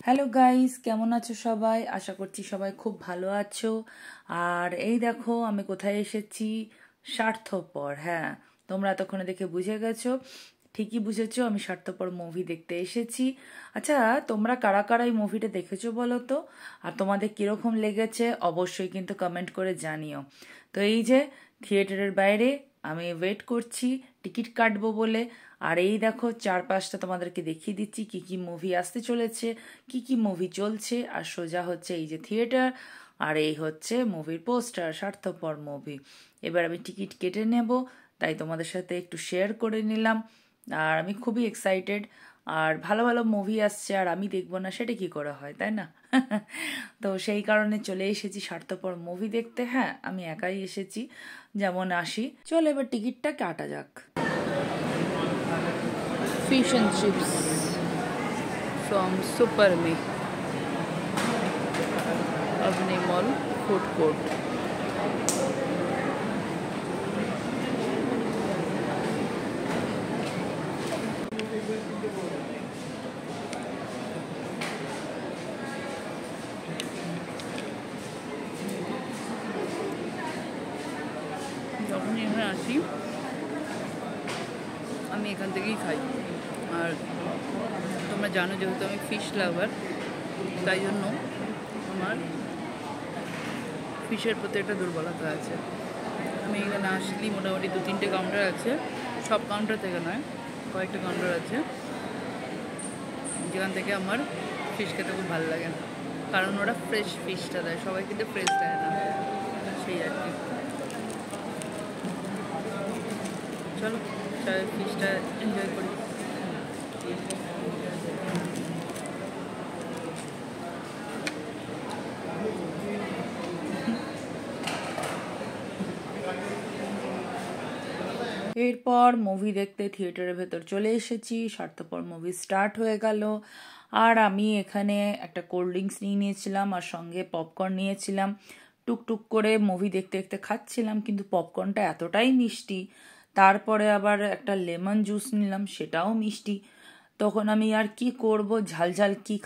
Hello guys, কেমন আছো সবাই? আশা করছি সবাই খুব ভালো আছো। আর এই দেখো আমি কোথায় এসেছি, স্বার্থপর। হ্যাঁ, তোমরা এতক্ষণে দেখে বুঝে গেছো, ঠিকই বুঝেছো, আমি স্বার্থপর মুভি দেখতে এসেছি। আচ্ছা, তোমরা কারা কারা এই মুভিটা দেখেছো বলো তো? আর তোমাদের কিরকম লেগেছে অবশ্যই কিন্তু কমেন্ট করে জানিও। তো এই যে থিয়েটারের বাইরে আমি ওয়েট করছি টিকিট কাটবো বলে। আর এই দেখো চারপাশটা তোমাদেরকে দেখিয়ে দিচ্ছি কি কি মুভি আসতে চলেছে, কি কি মুভি চলছে। আর সোজা হচ্ছে এই যে থিয়েটার, আর এই হচ্ছে মুভির পোস্টার, স্বার্থপর মুভি। এবার আমি টিকিট কেটে নেব, তাই তোমাদের সাথে একটু শেয়ার করে নিলাম। আর আমি খুবই এক্সাইটেড। আর ভালো ভালো মুভি আসছে আর আমি দেখবো না, সেটা কি করে হয়, তাই না? তো সেই কারণে চলে এসেছি স্বার্থপর মুভি দেখতে। হ্যাঁ, আমি একাই এসেছি, যেমন আসি। চলো এবার টিকিটটা কাটা যাক। Fish and chips from Super Me, Avni Mall food court. যখনই এখানে আসি আমি এখান থেকেই খাই। আর তোমরা জানো যেহেতু আমি ফিশ লাভার, তাই জন্য আমার ফিশের প্রতি একটা দুর্বলতা আছে। আমি এখানে আসলেই মোটামুটি 2-3টে কাউন্টার আছে, সব কাউন্টার থেকে নয়, কয়েকটা কাউন্টার আছে যেখান থেকে আমার ফিশ খেতে খুব ভালো লাগে, কারণ ওরা ফ্রেশ ফিশটা দেয়, সবাই কিন্তু ফ্রেশ দেয় না, সেই আর কি। চলো ফিশটা এনজয় করি। এরপর মুভি দেখতে থিয়েটারের ভেতর চলে এসেছি, স্বার্থপর মুভি স্টার্ট হয়ে গেল। আর আমি এখানে একটা কোল্ড ড্রিঙ্কস নিয়ে নিয়েছিলাম আর সঙ্গে পপকর্ন নিয়েছিলাম। টুকটুক করে মুভি দেখতে দেখতে খাচ্ছিলাম, কিন্তু পপকর্নটা এতটাই মিষ্টি। তারপরে আবার একটা লেমন জুস নিলাম, সেটাও মিষ্টি। তখন আমি আর কি করব, ঝালঝাল কি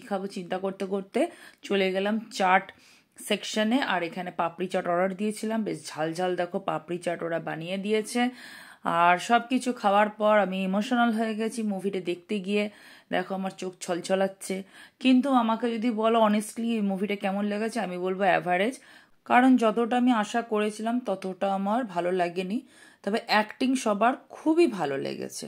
খাবো চিন্তা করতে করতে চলে গেলাম চাট সেকশনে। আর এখানে পাপড়ি চাট অর্ডার দিয়েছিলাম, বেশ ঝালঝাল দেখো পাপড়ি চাট ওরা বানিয়ে দিয়েছে। আর সব কিছু খাওয়ার পর আমি ইমোশনাল হয়ে গেছি মুভিটা দেখতে গিয়ে। দেখো আমার চোখ ছলছলাচ্ছে। কিন্তু আমাকে যদি বলো অনেস্টলি এই মুভিটা কেমন লেগেছে, আমি বলবো অ্যাভারেজ। কারণ যতটা আমি আশা করেছিলাম ততটা আমার ভালো লাগেনি, তবে অ্যাক্টিং সবার খুবই ভালো লেগেছে।